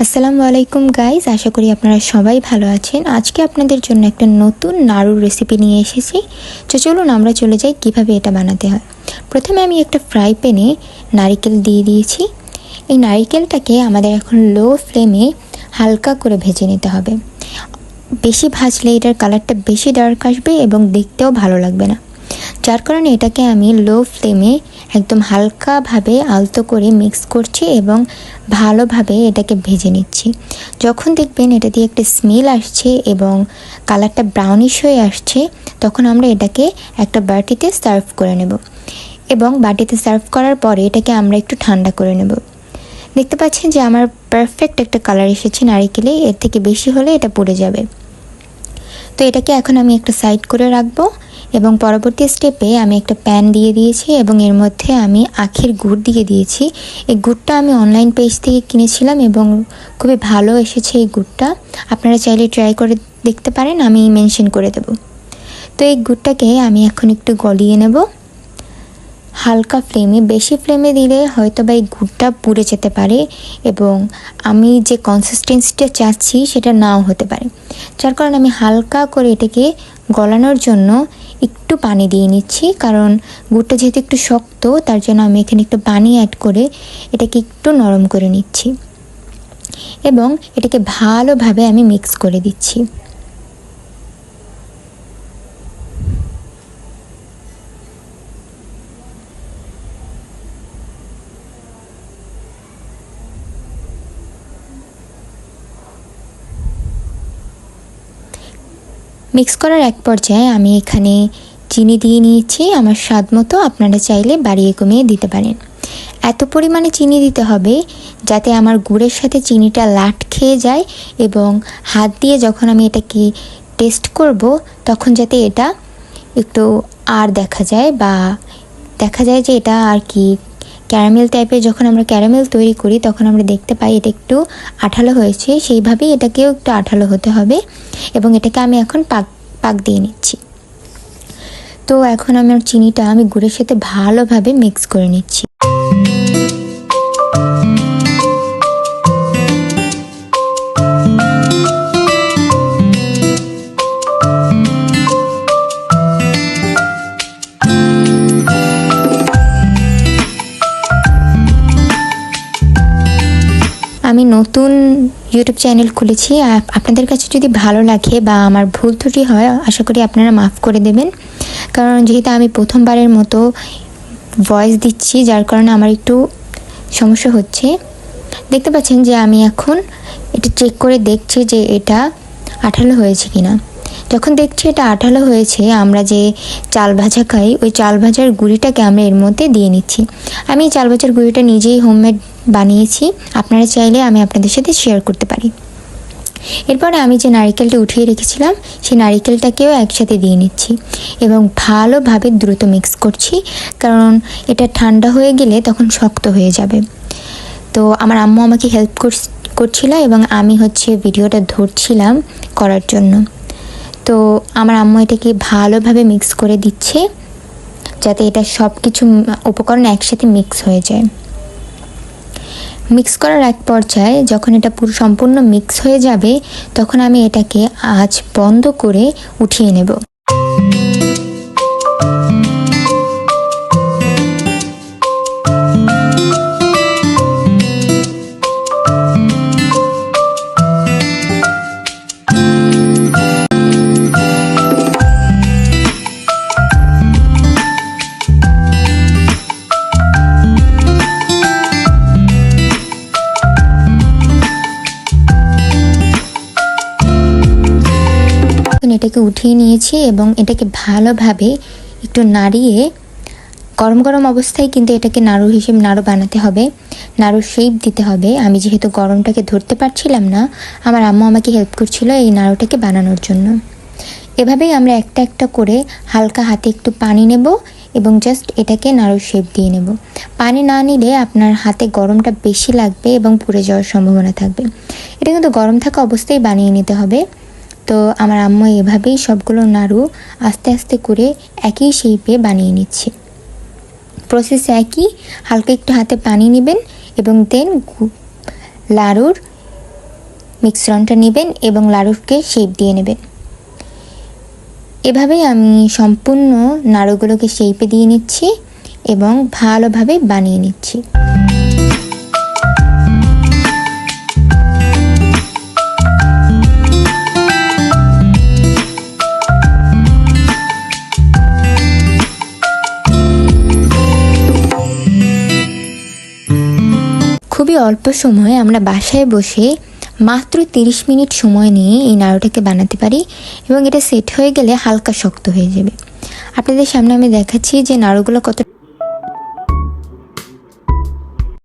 আসসালামু আলাইকুম গাইস, আশা করি আপনারা সবাই ভালো আছেন। আজকে আপনাদের জন্য একটা নতুন নাড়ুর রেসিপি নিয়ে এসেছি। তো চলুন আমরা চলে যাই কিভাবে এটা বানাতে হয়। প্রথমে আমি একটা ফ্রাই প্যানে নারকেল দিয়ে দিয়েছি। এই নারকেলটাকে আমাদের এখন লো ফ্লেমে হালকা করে ভেজে নিতে হবে। বেশি ভাজলে এটার কালারটা বেশি ডার্ক আসবে এবং দেখতেও ভালো লাগবে না, যার কারণে এটাকে আমি লো ফ্লেমে একদম হালকাভাবে আলতো করে মিক্স করছি এবং ভালোভাবে এটাকে ভেজে নিচ্ছি। যখন দেখবেন এটা দিয়ে একটা স্মেল আসছে এবং কালারটা ব্রাউনিশ হয়ে আসছে, তখন আমরা এটাকে একটা বাটিতে সার্ভ করে নেব এবং বাটিতে সার্ভ করার পরে এটাকে আমরা একটু ঠান্ডা করে নেব। দেখতে পাচ্ছেন যে আমার পারফেক্ট একটা কালার এসেছে নারকেলে, এর থেকে বেশি হলে এটা পুড়ে যাবে। তো এটাকে এখন আমি একটা সাইড করে রাখবো এবং পরবর্তী স্টেপে আমি একটা প্যান দিয়ে দিয়েছি এবং এর মধ্যে আমি আখের গুড় দিয়ে দিয়েছি। এই গুড়টা আমি অনলাইন পেজ থেকে কিনেছিলাম এবং খুবই ভালো এসেছে এই গুড়টা। আপনারা চাইলে ট্রাই করে দেখতে পারেন, আমি মেনশন করে দেব। তো এই গুড়টাকে আমি এখন একটু গলিয়ে নেব হালকা ফ্লেমে। বেশি ফ্লেমে দিলে হয়তো বা এই গুড়টা পুড়ে যেতে পারে এবং আমি যে কনসিস্টেন্সিটা চাচ্ছি সেটা নাও হতে পারে, যার কারণে আমি হালকা করে এটাকে গলানোর জন্য একটু পানি দিয়ে নিচ্ছি। কারণ গুড়টা যেহেতু একটু শক্ত, তার জন্য আমি এখানে একটু পানি অ্যাড করে এটাকে একটু নরম করে নিচ্ছি এবং এটাকে ভালোভাবে আমি মিক্স করে দিচ্ছি। মিক্স করার এক পর্যায়ে আমি এখানে চিনি দিয়ে নিয়েছি আমার স্বাদ মতো। আপনারা চাইলে বাড়িয়ে কমিয়ে দিতে পারেন। এত পরিমাণে চিনি দিতে হবে যাতে আমার গুড়ের সাথে চিনিটা লাট খেয়ে যায় এবং হাত দিয়ে যখন আমি এটাকে টেস্ট করব তখন যাতে এটা একটু আর দেখা যায় যে এটা আর কি ক্যারামেল টাইপের। যখন আমরা ক্যারামেল তৈরি করি তখন আমরা দেখতে পাই এটা একটু আঠালো হয়েছে, সেইভাবেই এটাকেও একটু আঠালো হতে হবে এবং এটাকে আমি এখন পাক দিয়ে নিচ্ছি। তো এখন আমার চিনিটা আমি গুড়ের সাথে ভালোভাবে মিক্স করে নিচ্ছি। আমি নতুন ইউটিউব চ্যানেল খুলেছি। আপনাদের কাছে যদি ভালো লাগে বা আমার ভুল ত্রুটি হয়, আশা করি আপনারা মাফ করে দেবেন। কারণ যেহেতু আমি প্রথমবারের মতো ভয়েস দিচ্ছি, যার কারণে আমার একটু সমস্যা হচ্ছে। দেখতে পাচ্ছেন যে আমি এখন এটা চেক করে দেখছি যে এটা আঠালো হয়েছে কিনা। যখন দেখছি এটা আঠালো হয়েছে, আমরা যে চাল ভাজা খাই ওই চাল ভাজার গুঁড়িটাকে আমরা এর মধ্যে দিয়ে নিচ্ছি। আমি এই চাল ভাজার গুঁড়িটা নিজেই হোমমেড বানিয়েছি, আপনারা চাইলে আমি আপনাদের সাথে শেয়ার করতে পারি। এরপরে আমি যে নারকেলটা উঠিয়ে রেখেছিলাম সেই নারকেলটাকেও একসাথে দিয়ে নিচ্ছি এবং ভালোভাবে দ্রুত মিক্স করছি, কারণ এটা ঠান্ডা হয়ে গেলে তখন শক্ত হয়ে যাবে। তো আমার আম্মু আমাকে হেল্প করছিল এবং আমি ভিডিওটা ধরছিলাম করার জন্য। তো আমার আম্মু এটাকে ভালোভাবে মিক্স করে দিচ্ছে যাতে এটা সব কিছু উপকরণ একসাথে মিক্স হয়ে যায়। মিক্স করার এক পর্যায়ে যখন এটা পুরো সম্পূর্ণ মিক্স হয়ে যাবে তখন আমি এটাকে আঁচ বন্ধ করে উঠিয়ে নেব। এটাকে উঠিয়ে নিয়েছি এবং এটাকে ভালোভাবে একটু নাড়িয়ে গরম গরম অবস্থায় কিন্তু এটাকে নাড়ু হিসেবে নাড়ু বানাতে হবে, নাড়ু শেপ দিতে হবে। আমি যেহেতু গরমটাকে ধরতে পারছিলাম না, আমার আম্মু আমাকে হেল্প করছিল এই নাড়ুটাকে বানানোর জন্য। এভাবেই আমরা একটা একটা করে হালকা হাতে একটু পানি নেব এবং জাস্ট এটাকে নাড়ু শেপ দিয়ে নেব। পানি না নিলে আপনার হাতে গরমটা বেশি লাগবে এবং পুড়ে যাওয়ার সম্ভাবনা থাকবে। এটা কিন্তু গরম থাকা অবস্থায় বানিয়ে নিতে হবে। তো আমার আম্মু এভাবেই সবগুলো নাড়ু আস্তে আস্তে করে একই শেপে বানিয়ে নিচ্ছে। প্রসেস একই, হালকা একটু হাতে পানি নেবেন এবং দেন লাড়ুর মিশ্রণটা নেবেন এবং লাড়ুকে শেপ দিয়ে নেবেন। এভাবেই আমি সম্পূর্ণ নাড়ুগুলোকে শেপে দিয়ে নিচ্ছি এবং ভালোভাবে বানিয়ে নিচ্ছি। খুবই অল্প সময়ে আমরা বাসায় বসে মাত্র 30 মিনিট সময় নিয়ে এই নাড়ুটাকে বানাতে পারি এবং এটা সেট হয়ে গেলে হালকা শক্ত হয়ে যাবে। আপনাদের সামনে আমি দেখাচ্ছি যে নাড়ুগুলো কত